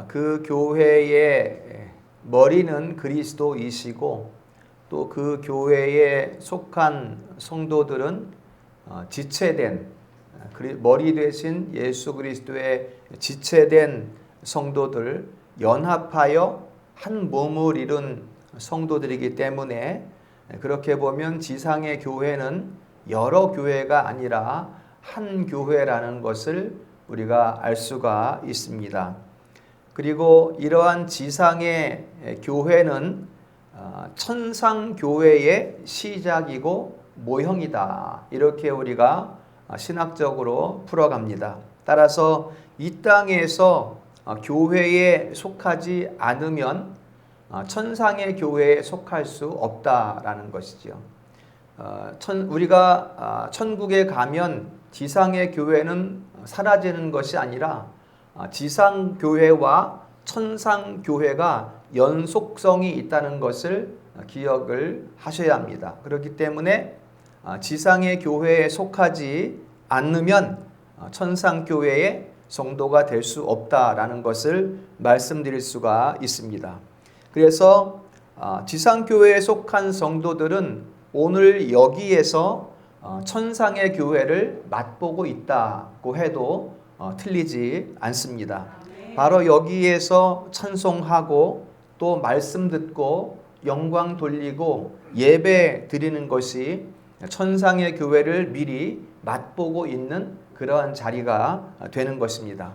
그 교회의 머리는 그리스도이시고 또 그 교회에 속한 성도들은 지체된 머리 되신 예수 그리스도의 지체된 성도들, 연합하여 한 몸을 이룬 성도들이기 때문에 그렇게 보면 지상의 교회는 여러 교회가 아니라 한 교회라는 것을 우리가 알 수가 있습니다. 그리고 이러한 지상의 교회는 천상교회의 시작이고 모형이다. 이렇게 우리가 신학적으로 풀어갑니다. 따라서 이 땅에서 교회에 속하지 않으면 천상의 교회에 속할 수 없다라는 것이죠. 우리가 천국에 가면 지상의 교회는 사라지는 것이 아니라 지상 교회와 천상 교회가 연속성이 있다는 것을 기억을 하셔야 합니다. 그렇기 때문에 지상의 교회에 속하지 않으면 천상 교회의 성도가 될 수 없다라는 것을 말씀드릴 수가 있습니다. 그래서 지상 교회에 속한 성도들은 오늘 여기에서 천상의 교회를 맛보고 있다고 해도 틀리지 않습니다. 바로 여기에서 찬송하고 또 말씀 듣고 영광 돌리고 예배 드리는 것이 천상의 교회를 미리 맛보고 있는 그러한 자리가 되는 것입니다.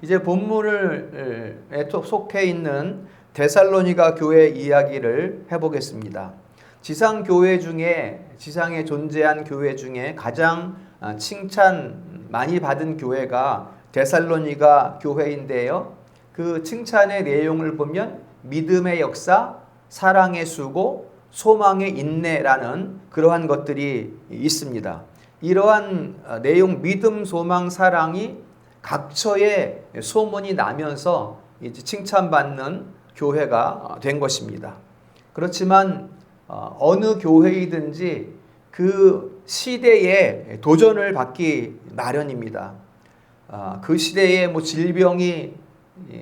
이제 본문에 속해 있는 데살로니가 교회 이야기를 해보겠습니다. 지상 교회 중에, 지상에 존재한 교회 중에 가장 칭찬 많이 받은 교회가 데살로니가 교회인데요. 그 칭찬의 내용을 보면 믿음의 역사, 사랑의 수고, 소망의 인내라는 그러한 것들이 있습니다. 이러한 내용, 믿음, 소망, 사랑이 각처에 소문이 나면서 이제 칭찬받는 교회가 된 것입니다. 그렇지만 어느 교회이든지 그 시대에 도전을 받기 마련입니다. 그 시대에 질병이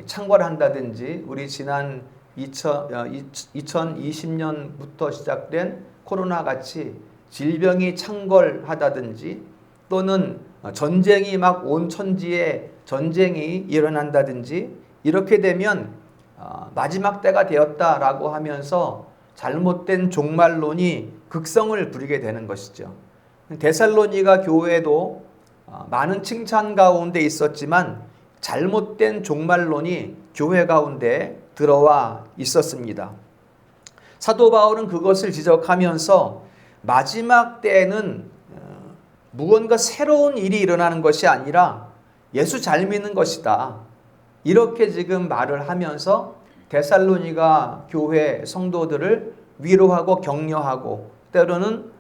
창궐한다든지 우리 지난 2020년부터 시작된 코로나 같이 질병이 창궐하다든지 또는 전쟁이 막 온 천지에 전쟁이 일어난다든지 이렇게 되면 마지막 때가 되었다라고 하면서 잘못된 종말론이 극성을 부리게 되는 것이죠. 데살로니가 교회도 많은 칭찬 가운데 있었지만 잘못된 종말론이 교회 가운데 들어와 있었습니다. 사도 바울은 그것을 지적하면서 마지막 때에는 무언가 새로운 일이 일어나는 것이 아니라 예수 잘 믿는 것이다. 이렇게 지금 말을 하면서 데살로니가 교회 성도들을 위로하고 격려하고 때로는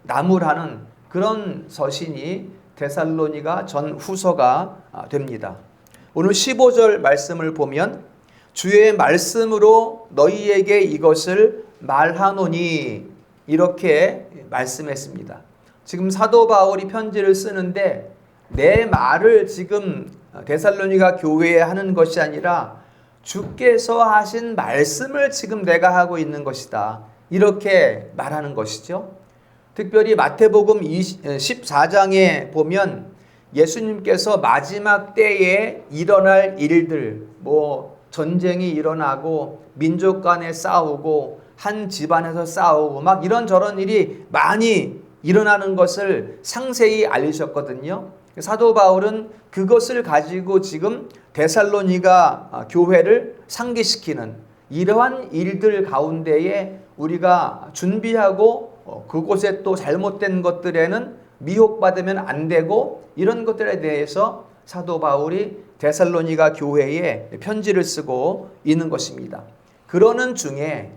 나무라는 그런 서신이 데살로니가 전 후서가 됩니다. 오늘 15절 말씀을 보면 주의 말씀으로 너희에게 이것을 말하노니 이렇게 말씀했습니다. 지금 사도 바울이 편지를 쓰는데 내 말을 지금 데살로니가 교회에 하는 것이 아니라 주께서 하신 말씀을 지금 내가 하고 있는 것이다. 이렇게 말하는 것이죠. 특별히 마태복음 14장에 보면 예수님께서 마지막 때에 일어날 일들, 전쟁이 일어나고 민족 간에 싸우고 한 집안에서 싸우고 막 이런저런 일이 많이 일어나는 것을 상세히 알리셨거든요. 사도 바울은 그것을 가지고 지금 데살로니가 교회를 상기시키는 이러한 일들 가운데에 우리가 준비하고 그곳에 또 잘못된 것들에는 미혹받으면 안 되고 이런 것들에 대해서 사도 바울이 데살로니가 교회에 편지를 쓰고 있는 것입니다. 그러는 중에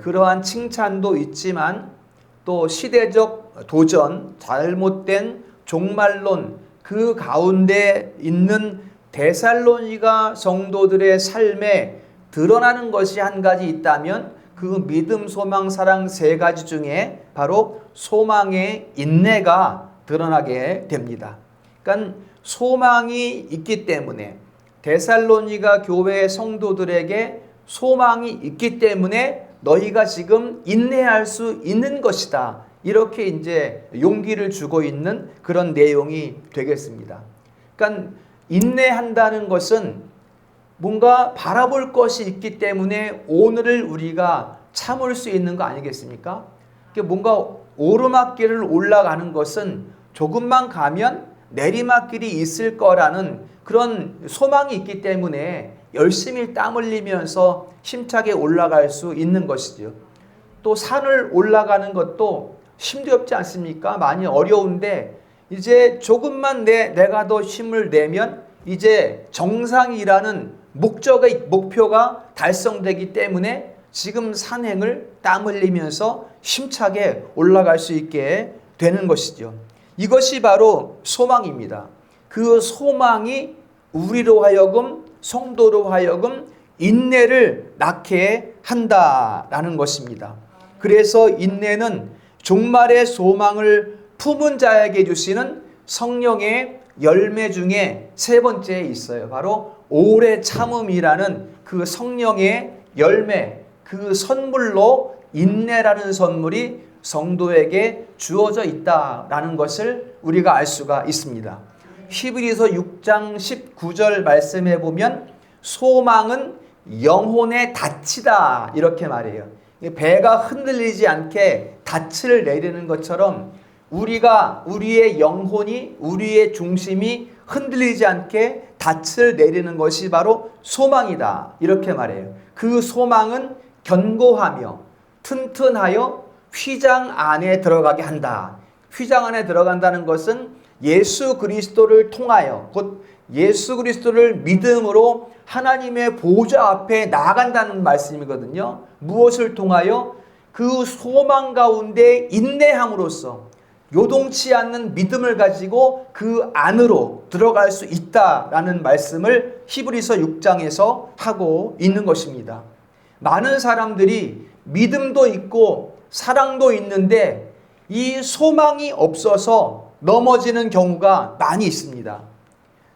그러한 칭찬도 있지만 또 시대적 도전, 잘못된 종말론 그 가운데 있는 데살로니가 성도들의 삶에 드러나는 것이 한 가지 있다면 그 믿음, 소망, 사랑 세 가지 중에 바로 소망의 인내가 드러나게 됩니다. 그러니까 소망이 있기 때문에 데살로니가 교회의 성도들에게 소망이 있기 때문에 너희가 지금 인내할 수 있는 것이다. 이렇게 이제 용기를 주고 있는 그런 내용이 되겠습니다. 그러니까 인내한다는 것은 뭔가 바라볼 것이 있기 때문에 오늘을 우리가 참을 수 있는 거 아니겠습니까? 뭔가 오르막길을 올라가는 것은 조금만 가면 내리막길이 있을 거라는 그런 소망이 있기 때문에 열심히 땀 흘리면서 힘차게 올라갈 수 있는 것이죠. 또 산을 올라가는 것도 힘도 없지 않습니까? 많이 어려운데 이제 조금만 내가 더 힘을 내면 이제 정상이라는 목표가 달성되기 때문에 지금 산행을 땀 흘리면서 힘차게 올라갈 수 있게 되는 것이죠. 이것이 바로 소망입니다. 그 소망이 우리로 하여금 성도로 하여금 인내를 낳게 한다라는 것입니다. 그래서 인내는 종말의 소망을 품은 자에게 주시는 성령의 열매 중에 세 번째에 있어요. 바로 오래 참음이라는 그 성령의 열매, 그 선물로 인내라는 선물이 성도에게 주어져 있다라는 것을 우리가 알 수가 있습니다. 히브리서 6장 19절 말씀해 보면 소망은 영혼의 닻이다 이렇게 말해요. 배가 흔들리지 않게 닻을 내리는 것처럼 우리의 영혼이, 우리의 중심이 흔들리지 않게 닻을 내리는 것이 바로 소망이다 이렇게 말해요. 그 소망은 견고하며 튼튼하여 휘장 안에 들어가게 한다. 휘장 안에 들어간다는 것은 예수 그리스도를 통하여, 곧 예수 그리스도를 믿음으로 하나님의 보좌 앞에 나아간다는 말씀이거든요. 무엇을 통하여? 그 소망 가운데 인내함으로써 요동치 않는 믿음을 가지고 그 안으로 들어갈 수 있다라는 말씀을 히브리서 6장에서 하고 있는 것입니다. 많은 사람들이 믿음도 있고 사랑도 있는데 이 소망이 없어서 넘어지는 경우가 많이 있습니다.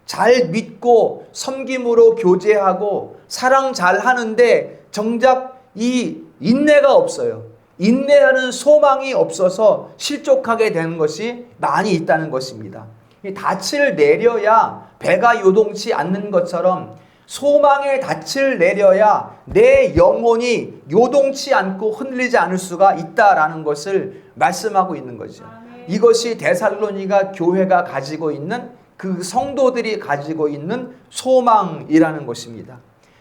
잘 믿고 섬김으로 교제하고 사랑 잘 하는데 정작 이 인내가 없어요. 인내하는 소망이 없어서 실족하게 되는 것이 많이 있다는 것입니다. 닻을 내려야 배가 요동치 않는 것처럼 소망의 닻을 내려야 내 영혼이 요동치 않고 흔들리지 않을 수가 있다라는 것을 말씀하고 있는 거죠. 이것이 데살로니가 교회가 가지고 있는 그 성도들이 가지고 있는 소망이라는 것입니다.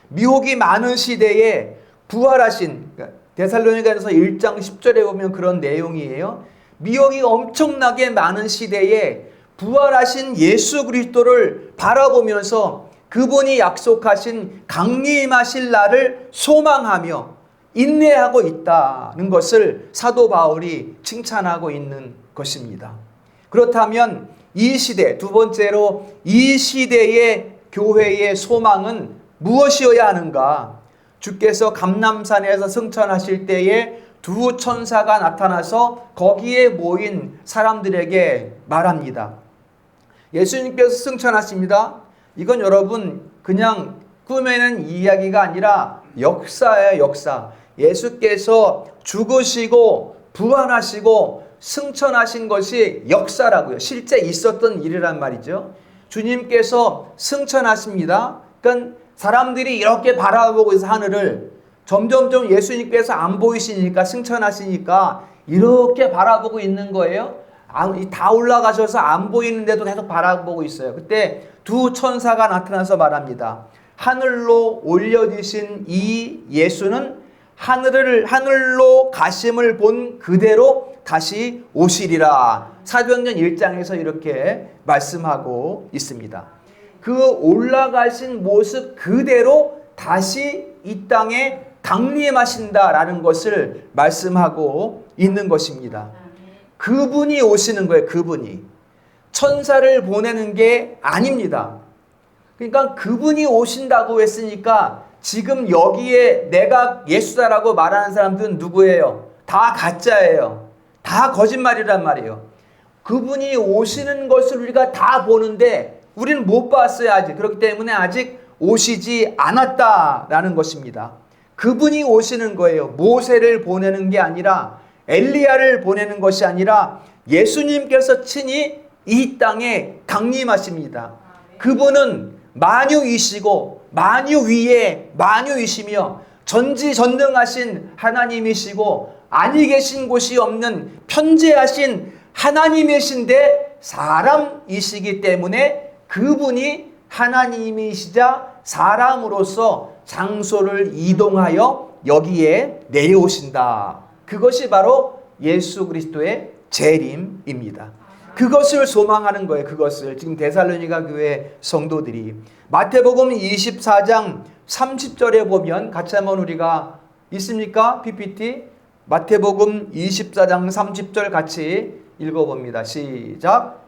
미혹이 많은 시대에 부활하신, 데살로니가서 1장 10절에 보면 그런 내용이에요. 미혹이 엄청나게 많은 시대에 부활하신 예수 그리스도를 바라보면서 그분이 약속하신 강림하실 날을 소망하며 인내하고 있다는 것을 사도 바울이 칭찬하고 있는 것입니다. 그렇다면 이 시대, 두 번째로 이 시대의 교회의 소망은 무엇이어야 하는가? 주께서 감람산에서 승천하실 때에 두 천사가 나타나서 거기에 모인 사람들에게 말합니다. 예수님께서 승천하십니다. 이건 여러분 그냥 꾸며낸 이야기가 아니라 역사예요, 역사. 예수께서 죽으시고 부활하시고 승천하신 것이 역사라고요. 실제 있었던 일이란 말이죠. 주님께서 승천하십니다. 그러니까 사람들이 이렇게 바라보고 있어 하늘을. 점점점 예수님께서 안 보이시니까 승천하시니까 이렇게 바라보고 있는 거예요. 다 올라가셔서 안 보이는데도 계속 바라보고 있어요. 그때 두 천사가 나타나서 말합니다. 하늘로 올려지신 이 예수는 하늘로 가심을 본 그대로 다시 오시리라. 사도행전 1장에서 이렇게 말씀하고 있습니다. 그 올라가신 모습 그대로 다시 이 땅에 강림하신다라는 것을 말씀하고 있는 것입니다. 그분이 오시는 거예요. 그분이. 천사를 보내는 게 아닙니다. 그러니까 그분이 오신다고 했으니까 지금 여기에 내가 예수다라고 말하는 사람들은 누구예요? 다 가짜예요. 다 거짓말이란 말이에요. 그분이 오시는 것을 우리가 다 보는데 우리는 못 봤어요. 아직. 그렇기 때문에 아직 오시지 않았다라는 것입니다. 그분이 오시는 거예요. 모세를 보내는 게 아니라, 엘리야를 보내는 것이 아니라 예수님께서 친히 이 땅에 강림하십니다. 그분은 만유이시고 만유 위에 만유이시며 전지전능하신 하나님이시고 아니 계신 곳이 없는 편재하신 하나님이신데 사람이시기 때문에 그분이 하나님이시자 사람으로서 장소를 이동하여 여기에 내려오신다. 그것이 바로 예수 그리스도의 재림입니다. 그것을 소망하는 거예요. 그것을 지금 데살로니가 교회 성도들이 마태복음 24장 30절에 보면 같이 한번 우리가 있습니까? PPT 마태복음 24장 30절 같이 읽어봅니다. 시작.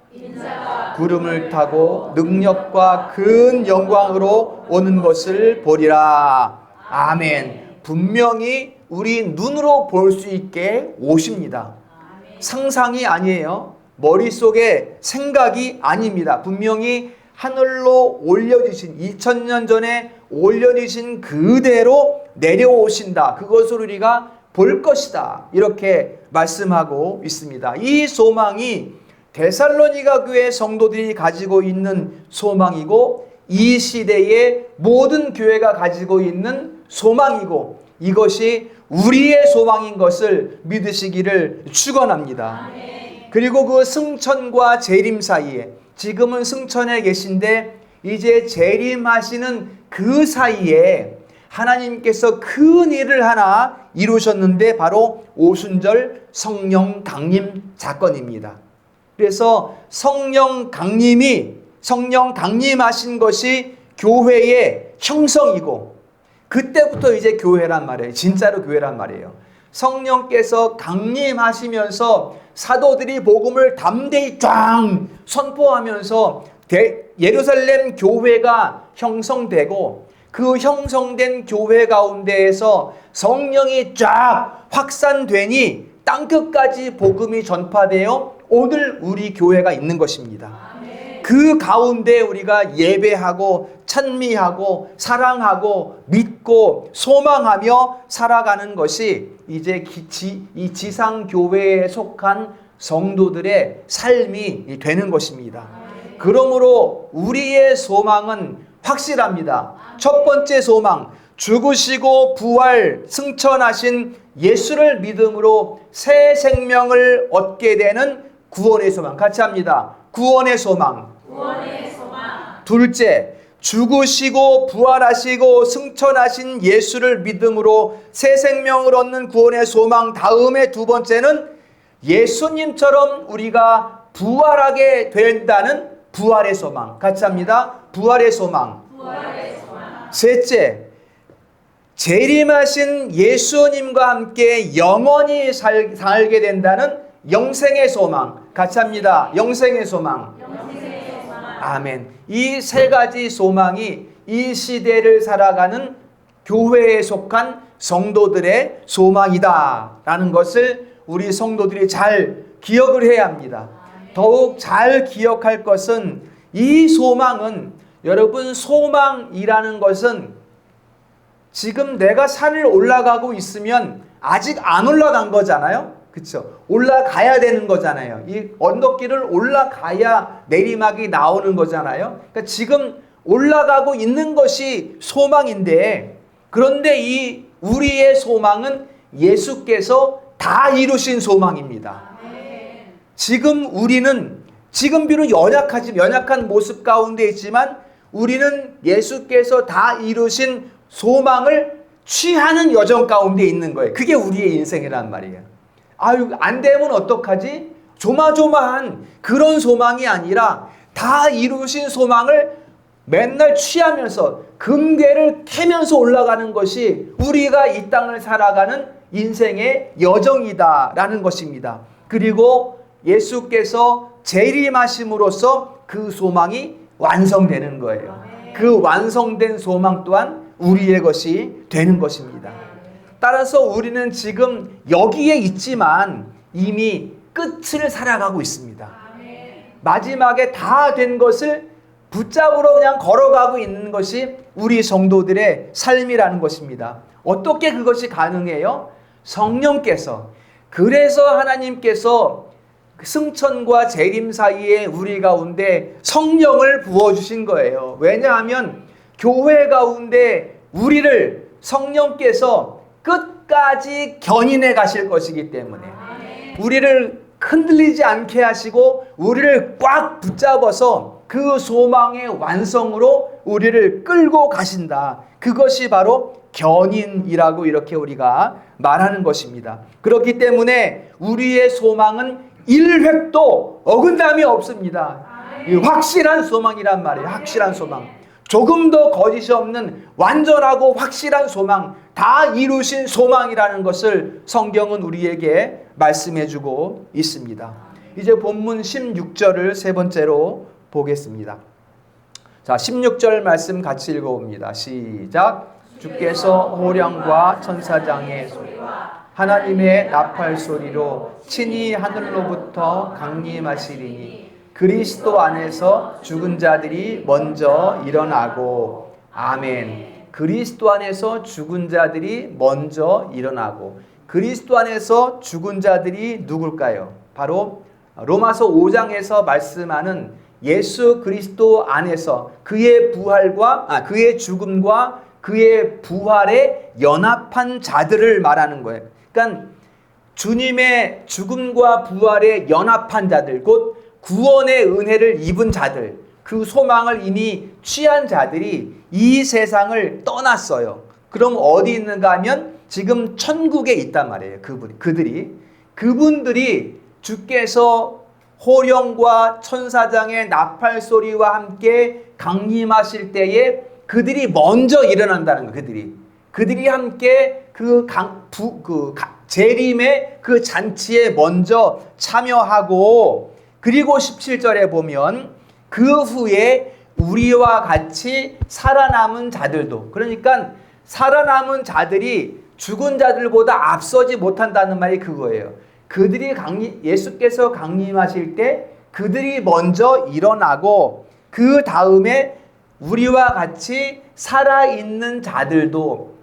구름을 타고 능력과 큰 영광으로 오는 것을 보리라. 아멘. 분명히 우리 눈으로 볼 수 있게 오십니다. 상상이 아니에요. 머릿속에 생각이 아닙니다. 분명히 하늘로 올려주신 2000년 전에 올려주신 그대로 내려오신다. 그것을 우리가 볼 것이다. 이렇게 말씀하고 있습니다. 이 소망이 데살로니가 교회 성도들이 가지고 있는 소망이고 이 시대의 모든 교회가 가지고 있는 소망이고 이것이 우리의 소망인 것을 믿으시기를 축원합니다. 그리고 그 승천과 재림 사이에 지금은 승천에 계신데 이제 재림하시는 그 사이에 하나님께서 큰 일을 하나 이루셨는데 바로 오순절 성령 강림 사건입니다. 그래서 성령 강림하신 것이 교회의 형성이고 그때부터 이제 교회란 말이에요. 진짜로 교회란 말이에요. 성령께서 강림하시면서 사도들이 복음을 담대히 쫙 선포하면서 예루살렘 교회가 형성되고 그 형성된 교회 가운데에서 성령이 쫙 확산되니 땅끝까지 복음이 전파되어 오늘 우리 교회가 있는 것입니다. 그 가운데 우리가 예배하고 찬미하고 사랑하고 믿고 소망하며 살아가는 것이 이제 이 지상교회에 속한 성도들의 삶이 되는 것입니다. 그러므로 우리의 소망은 확실합니다. 첫 번째 소망, 죽으시고 부활 승천하신 예수를 믿음으로 새 생명을 얻게 되는 구원의 소망. 같이 합니다. 구원의 소망. 둘째, 죽으시고 부활하시고 승천하신 예수를 믿음으로 새 생명을 얻는 구원의 소망. 다음에 두 번째는 예수님처럼 우리가 부활하게 된다는 부활의 소망. 같이 합니다. 부활의 소망. 셋째, 재림하신 예수님과 함께 영원히 살게 된다는 영생의 소망. 같이 합니다. 영생의 소망. 아멘. 이 세 가지 소망이 이 시대를 살아가는 교회에 속한 성도들의 소망이다 라는 것을 우리 성도들이 잘 기억을 해야 합니다. 더욱 잘 기억할 것은 이 소망은 여러분 소망이라는 것은 지금 내가 산을 올라가고 있으면 아직 안 올라간 거잖아요. 그렇죠? 올라가야 되는 거잖아요. 이 언덕길을 올라가야 내리막이 나오는 거잖아요. 그러니까 지금 올라가고 있는 것이 소망인데 그런데 이 우리의 소망은 예수께서 다 이루신 소망입니다. 지금 우리는 지금 비록 연약한 모습 가운데 있지만 우리는 예수께서 다 이루신 소망을 취하는 여정 가운데 있는 거예요. 그게 우리의 인생이란 말이에요. 아유, 안 되면 어떡하지? 조마조마한 그런 소망이 아니라 다 이루신 소망을 맨날 취하면서 금괴를 캐면서 올라가는 것이 우리가 이 땅을 살아가는 인생의 여정이다라는 것입니다. 그리고 예수께서 재림하심으로써 그 소망이 완성되는 거예요. 그 완성된 소망 또한 우리의 것이 되는 것입니다. 따라서 우리는 지금 여기에 있지만 이미 끝을 살아가고 있습니다. 마지막에 다 된 것을 붙잡으러 그냥 걸어가고 있는 것이 우리 성도들의 삶이라는 것입니다. 어떻게 그것이 가능해요? 성령께서. 그래서 하나님께서 승천과 재림 사이에 우리 가운데 성령을 부어주신 거예요. 왜냐하면 교회 가운데 우리를 성령께서 끝까지 견인해 가실 것이기 때문에, 우리를 흔들리지 않게 하시고 우리를 꽉 붙잡아서 그 소망의 완성으로 우리를 끌고 가신다. 그것이 바로 견인이라고 이렇게 우리가 말하는 것입니다. 그렇기 때문에 우리의 소망은 1획도 어긋남이 없습니다. 확실한 소망이란 말이에요. 확실한 소망. 조금도 거짓이 없는 완전하고 확실한 소망, 다 이루신 소망이라는 것을 성경은 우리에게 말씀해 주고 있습니다. 이제 본문 16절을 세 번째로 보겠습니다. 자, 16절 말씀 같이 읽어봅니다. 시작. 주께서 호령과 천사장의 소리와 하나님의 나팔 소리로 친히 하늘로부터 강림하시리니 그리스도 안에서 죽은 자들이 먼저 일어나고. 아멘. 그리스도 안에서 죽은 자들이 먼저 일어나고. 그리스도 안에서 죽은 자들이 누굴까요? 바로 로마서 5장에서 말씀하는 예수 그리스도 안에서 그의 부활과 그의 죽음과 그의 부활에 연합한 자들을 말하는 거예요. 그러니까 주님의 죽음과 부활에 연합한 자들, 곧 구원의 은혜를 입은 자들, 그 소망을 이미 취한 자들이 이 세상을 떠났어요. 그럼 어디 있는가 하면 지금 천국에 있단 말이에요. 그분들이 주께서 호령과 천사장의 나팔 소리와 함께 강림하실 때에 그들이 먼저 일어난다는 거예요. 그들이 함께 재림의 그 잔치에 먼저 참여하고, 그리고 17절에 보면 그 후에 우리와 같이 살아남은 자들도, 그러니까 살아남은 자들이 죽은 자들보다 앞서지 못한다는 말이 그거예요. 예수께서 강림하실 때 그들이 먼저 일어나고, 그 다음에 우리와 같이 살아있는 자들도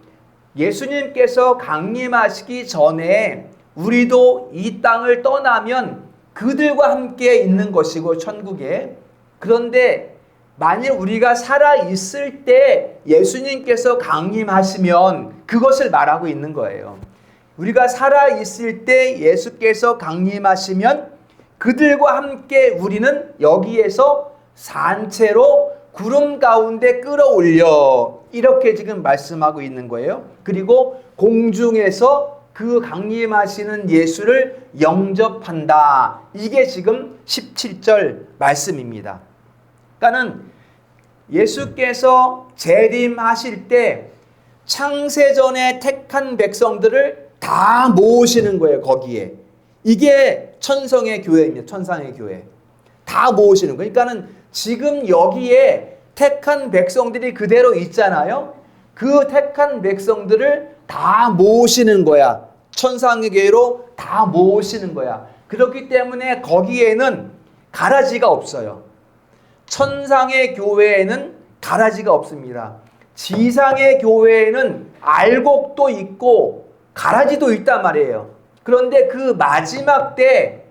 예수님께서 강림하시기 전에 우리도 이 땅을 떠나면 그들과 함께 있는 것이고, 천국에. 그런데 만일 우리가 살아있을 때 예수님께서 강림하시면 그것을 말하고 있는 거예요. 우리가 살아있을 때 예수께서 강림하시면 그들과 함께 우리는 여기에서 산채로 구름 가운데 끌어올려, 이렇게 지금 말씀하고 있는 거예요. 그리고 공중에서 그 강림하시는 예수를 영접한다. 이게 지금 17절 말씀입니다. 그러니까는 예수께서 재림하실 때 창세전에 택한 백성들을 다 모으시는 거예요. 거기에. 이게 천성의 교회입니다. 천상의 교회. 다 모으시는 거예요. 그러니까는 지금 여기에 택한 백성들이 그대로 있잖아요. 그 택한 백성들을 다 모으시는 거야. 천상의 교회로 다 모으시는 거야. 그렇기 때문에 거기에는 가라지가 없어요. 천상의 교회에는 가라지가 없습니다. 지상의 교회에는 알곡도 있고 가라지도 있단 말이에요. 그런데 그 마지막 때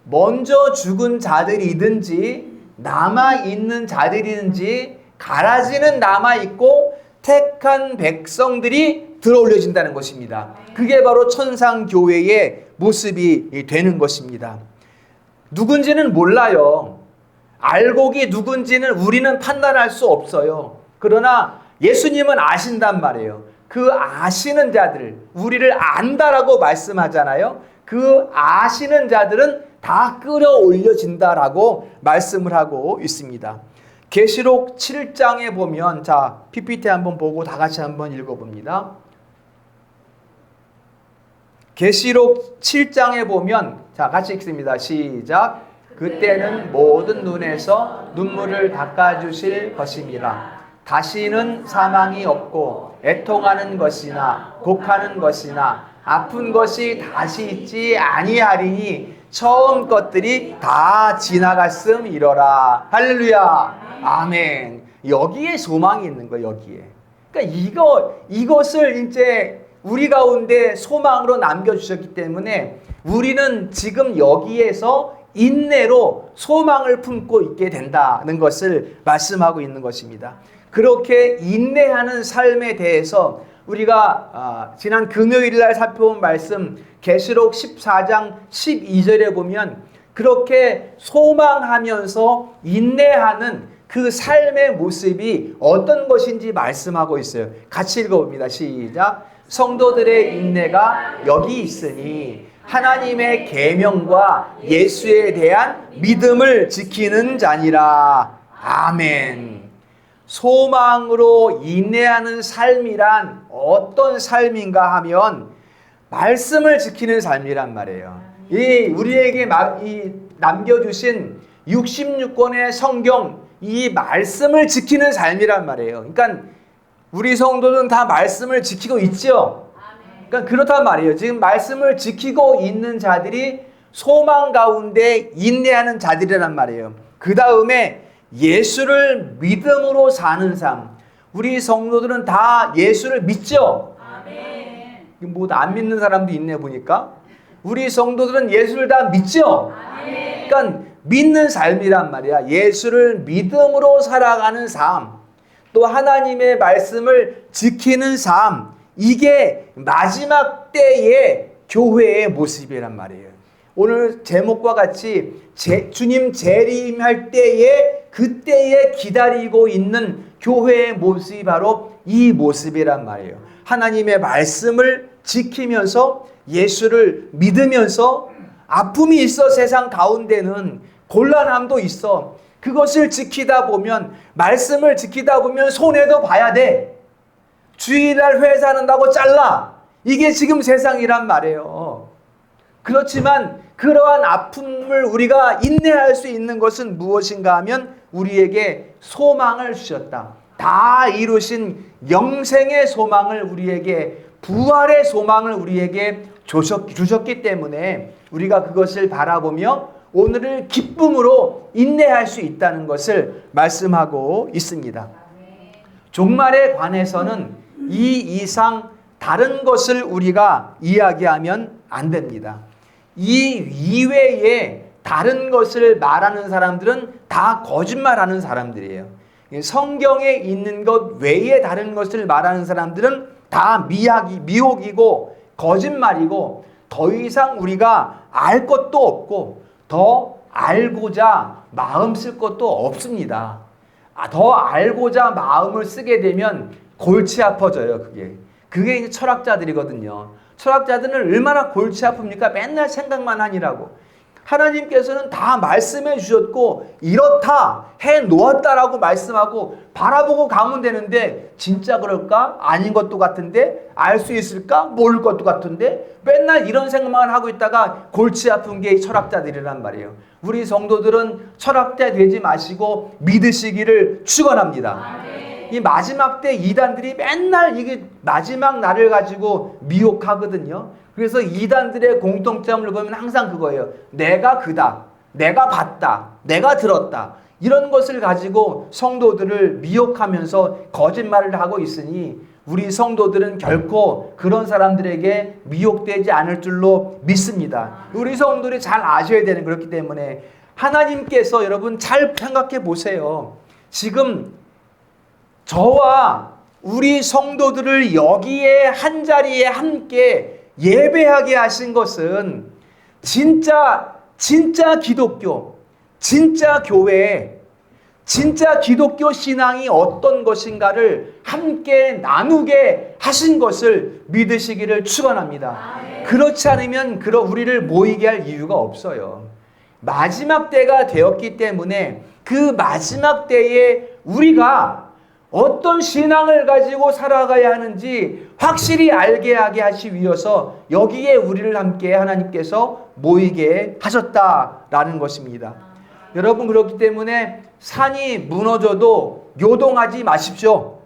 먼저 죽은 자들이든지 남아있는 자들이든지 가라지는 남아있고 택한 백성들이 들어올려진다는 것입니다. 그게 바로 천상교회의 모습이 되는 것입니다. 누군지는 몰라요. 알곡이 누군지는 우리는 판단할 수 없어요. 그러나 예수님은 아신단 말이에요. 그 아시는 자들, 우리를 안다라고 말씀하잖아요. 그 아시는 자들은 다 끌어올려진다라고 말씀을 하고 있습니다. 계시록 7장에 보면, 자, PPT 한번 보고 다 같이 한번 읽어봅니다. 계시록 7장에 보면, 자, 같이 읽습니다. 시작. 그때는 모든 눈에서 눈물을 닦아주실 것임이라. 다시는 사망이 없고 애통하는 것이나 곡하는 것이나 아픈 것이 다시 있지 아니하리니 처음 것들이 다 지나갔음이러라. 할렐루야. 아멘. 여기에 소망이 있는 거예요. 여기에. 그러니까 이것을 이제 우리 가운데 소망으로 남겨주셨기 때문에 우리는 지금 여기에서 인내로 소망을 품고 있게 된다는 것을 말씀하고 있는 것입니다. 그렇게 인내하는 삶에 대해서 우리가 지난 금요일 날 살펴본 말씀 계시록 14장 12절에 보면 그렇게 소망하면서 인내하는 그 삶의 모습이 어떤 것인지 말씀하고 있어요. 같이 읽어봅니다. 시작. 성도들의 인내가 여기 있으니 하나님의 계명과 예수에 대한 믿음을 지키는 자니라. 아멘. 소망으로 인내하는 삶이란 어떤 삶인가 하면 말씀을 지키는 삶이란 말이에요. 우리에게 남겨주신 66권의 성경, 이 말씀을 지키는 삶이란 말이에요. 그러니까 우리 성도는 다 말씀을 지키고 있죠. 그러니까 그렇단 말이에요. 지금 말씀을 지키고 있는 자들이 소망 가운데 인내하는 자들이란 말이에요. 그 다음에 예수를 믿음으로 사는 삶. 우리 성도들은 다 예수를 믿죠. 뭐 안 믿는 사람도 있네 보니까. 우리 성도들은 예수를 다 믿죠. 그러니까 믿는 삶이란 말이야. 예수를 믿음으로 살아가는 삶. 또 하나님의 말씀을 지키는 삶. 이게 마지막 때의 교회의 모습이란 말이에요. 오늘 제목과 같이 주님 재림할 때에 그때에 기다리고 있는 교회의 모습이 바로 이 모습이란 말이에요. 하나님의 말씀을 지키면서 예수를 믿으면서 아픔이 있어 세상 가운데는 곤란함도 있어. 그것을 지키다 보면 말씀을 지키다 보면 손해도 봐야 돼. 주일날 회사한다고 잘라. 이게 지금 세상이란 말이에요. 그렇지만 그러한 아픔을 우리가 인내할 수 있는 것은 무엇인가 하면 우리에게 소망을 주셨다. 다 이루신 영생의 소망을 우리에게, 부활의 소망을 우리에게 주셨기 때문에 우리가 그것을 바라보며 오늘을 기쁨으로 인내할 수 있다는 것을 말씀하고 있습니다. 종말에 관해서는 이 이상 다른 것을 우리가 이야기하면 안 됩니다. 이 이외에 다른 것을 말하는 사람들은 다 거짓말하는 사람들이에요. 성경에 있는 것 외에 다른 것을 말하는 사람들은 다 미혹이고 거짓말이고 더 이상 우리가 알 것도 없고 더 알고자 마음 쓸 것도 없습니다. 더 알고자 마음을 쓰게 되면 골치 아파져요. 그게 이제 철학자들이거든요. 철학자들은 얼마나 골치 아픕니까? 맨날 생각만 하니라고. 하나님께서는 다 말씀해 주셨고 이렇다 해 놓았다라고 말씀하고 바라보고 가면 되는데 진짜 그럴까? 아닌 것도 같은데 알 수 있을까? 모를 것도 같은데 맨날 이런 생각만 하고 있다가 골치 아픈 게 철학자들이란 말이에요. 우리 성도들은 철학자 되지 마시고 믿으시기를 축원합니다. 이 마지막 때 이단들이 맨날 이게 마지막 날을 가지고 미혹하거든요. 그래서 이단들의 공통점을 보면 항상 그거예요. 내가 그다, 내가 봤다, 내가 들었다. 이런 것을 가지고 성도들을 미혹하면서 거짓말을 하고 있으니 우리 성도들은 결코 그런 사람들에게 미혹되지 않을 줄로 믿습니다. 우리 성도들이 잘 아셔야 되는 그렇기 때문에 하나님께서 여러분 잘 생각해 보세요. 지금 저와 우리 성도들을 여기에 한자리에 함께 예배하게 하신 것은 진짜 기독교, 진짜 교회, 진짜 기독교 신앙이 어떤 것인가를 함께 나누게 하신 것을 믿으시기를 축원합니다. 그렇지 않으면 우리를 모이게 할 이유가 없어요. 마지막 때가 되었기 때문에 그 마지막 때에 우리가 어떤 신앙을 가지고 살아가야 하는지 확실히 알게 하게 하시 위해서 여기에 우리를 함께 하나님께서 모이게 하셨다라는 것입니다. 여러분 그렇기 때문에 산이 무너져도 요동하지 마십시오.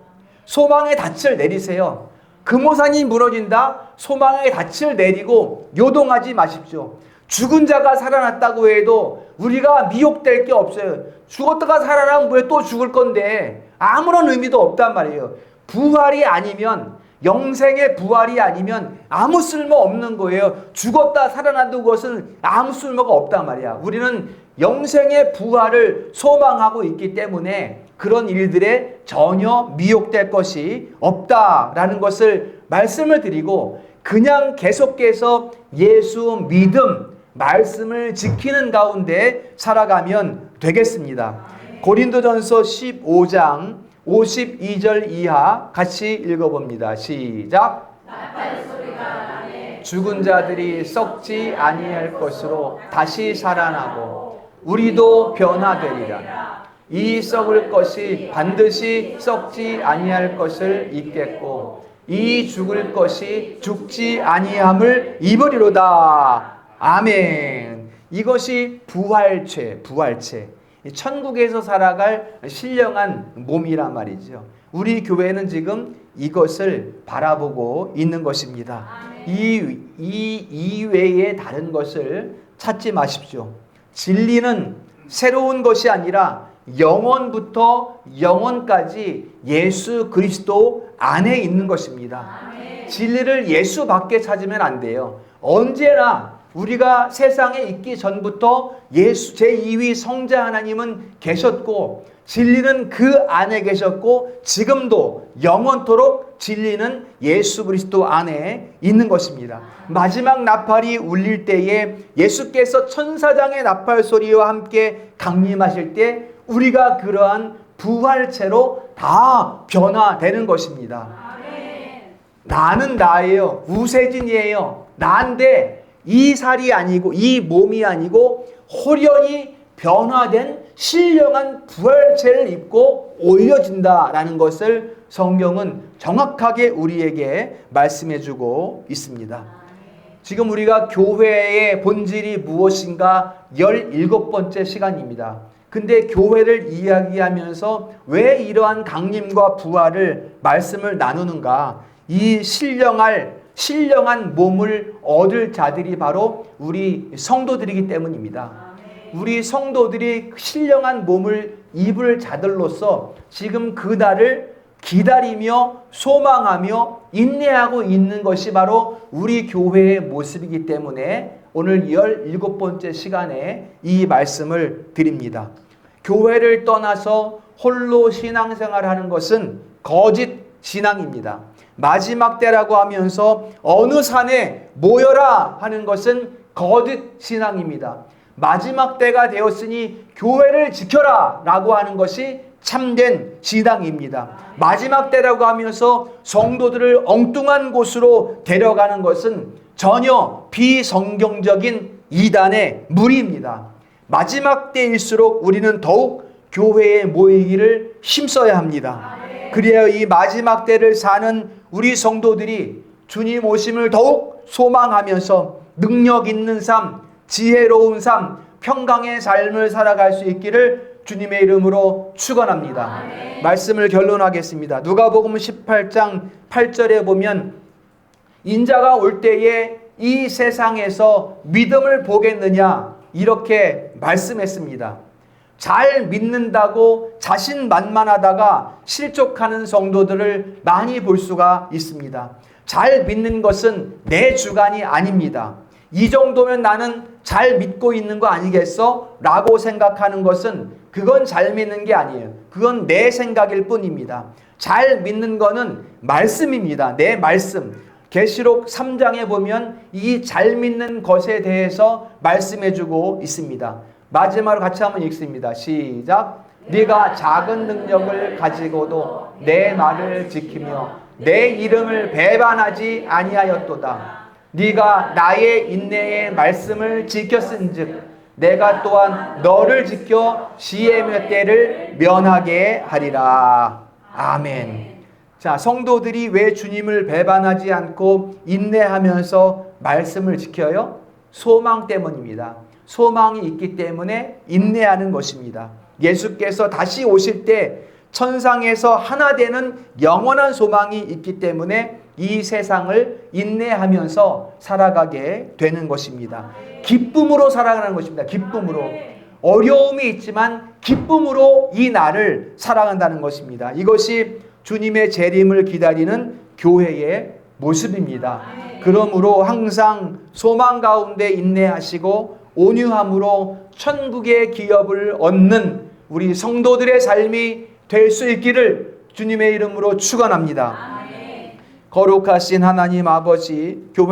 소망의 닻을 내리세요. 금오산이 무너진다. 소망의 닻을 내리고 요동하지 마십시오. 죽은 자가 살아났다고 해도 우리가 미혹될 게 없어요. 죽었다가 살아나면 왜 또 죽을 건데 아무런 의미도 없단 말이에요. 부활이 아니면, 영생의 부활이 아니면 아무 쓸모 없는 거예요. 죽었다 살아난다는 것은 아무 쓸모가 없단 말이야. 우리는 영생의 부활을 소망하고 있기 때문에 그런 일들에 전혀 미혹될 것이 없다라는 것을 말씀을 드리고, 그냥 계속해서 예수 믿음, 말씀을 지키는 가운데 살아가면 되겠습니다. 고린도전서 15장 52절 이하 같이 읽어봅니다. 시작. 죽은 자들이 썩지 아니할 것으로 다시 살아나고 우리도 변화되리라. 이 썩을 것이 반드시 썩지 아니할 것을 입겠고 이 죽을 것이 죽지 아니함을 입으리로다. 아멘. 이것이 부활체. 천국에서 살아갈 신령한 몸이란 말이죠. 우리 교회는 지금 이것을 바라보고 있는 것입니다. 이 이외에 다른 것을 찾지 마십시오. 진리는 새로운 것이 아니라 영원부터 영원까지 예수 그리스도 안에 있는 것입니다. 진리를 예수 밖에 찾으면 안 돼요. 언제나 우리가 세상에 있기 전부터 예수 제2위 성자 하나님은 계셨고 진리는 그 안에 계셨고 지금도 영원토록 진리는 예수 그리스도 안에 있는 것입니다. 마지막 나팔이 울릴 때에 예수께서 천사장의 나팔 소리와 함께 강림하실 때 우리가 그러한 부활체로 다 변화되는 것입니다. 나는 나예요. 우세진이에요. 나인데 이 살이 아니고 이 몸이 아니고 홀연히 변화된 신령한 부활체를 입고 올려진다라는 것을 성경은 정확하게 우리에게 말씀해주고 있습니다. 지금 우리가 교회의 본질이 무엇인가 17번째 시간입니다. 근데 교회를 이야기하면서 왜 이러한 강림과 부활을 말씀을 나누는가? 이 신령한 몸을 얻을 자들이 바로 우리 성도들이기 때문입니다. 우리 성도들이 신령한 몸을 입을 자들로서 지금 그 날을 기다리며 소망하며 인내하고 있는 것이 바로 우리 교회의 모습이기 때문에 오늘 17번째 시간에 이 말씀을 드립니다. 교회를 떠나서 홀로 신앙생활하는 것은 거짓 신앙입니다. 마지막 때라고 하면서 어느 산에 모여라 하는 것은 거짓 신앙입니다. 마지막 때가 되었으니 교회를 지켜라 라고 하는 것이 참된 신앙입니다. 마지막 때라고 하면서 성도들을 엉뚱한 곳으로 데려가는 것은 전혀 비성경적인 이단의 무리입니다. 마지막 때일수록 우리는 더욱 교회에 모이기를 힘써야 합니다. 그래야 이 마지막 때를 사는 우리 성도들이 주님 오심을 더욱 소망하면서 능력 있는 삶, 지혜로운 삶, 평강의 삶을 살아갈 수 있기를 주님의 이름으로 축원합니다. 말씀을 결론하겠습니다. 누가복음 18장 8절에 보면 인자가 올 때에 이 세상에서 믿음을 보겠느냐 이렇게 말씀했습니다. 잘 믿는다고 자신만만하다가 실족하는 성도들을 많이 볼 수가 있습니다. 잘 믿는 것은 내 주관이 아닙니다. 이 정도면 나는 잘 믿고 있는 거 아니겠어? 라고 생각하는 것은 그건 잘 믿는 게 아니에요. 그건 내 생각일 뿐입니다. 잘 믿는 거는 말씀입니다. 내 말씀. 계시록 3장에 보면 이 잘 믿는 것에 대해서 말씀해주고 있습니다. 마지막으로 같이 한번 읽습니다. 시작. 네가 작은 능력을 가지고도 내 말을 지키며 내 이름을 배반하지 아니하였도다. 네가 나의 인내의 말씀을 지켰은즉 내가 또한 너를 지켜 시의 몇 때를 면하게 하리라. 아멘. 자, 성도들이 왜 주님을 배반하지 않고 인내하면서 말씀을 지켜요? 소망 때문입니다. 소망이 있기 때문에 인내하는 것입니다. 예수께서 다시 오실 때 천상에서 하나 되는 영원한 소망이 있기 때문에 이 세상을 인내하면서 살아가게 되는 것입니다. 기쁨으로 살아가는 것입니다. 기쁨으로. 어려움이 있지만 기쁨으로 이 날을 살아간다는 것입니다. 이것이 주님의 재림을 기다리는 교회의 모습입니다. 그러므로 항상 소망 가운데 인내하시고 온유함으로 천국의 기업을 얻는 우리 성도들의 삶이 될 수 있기를 주님의 이름으로 축원합니다. 거룩하신 하나님 아버지, 교회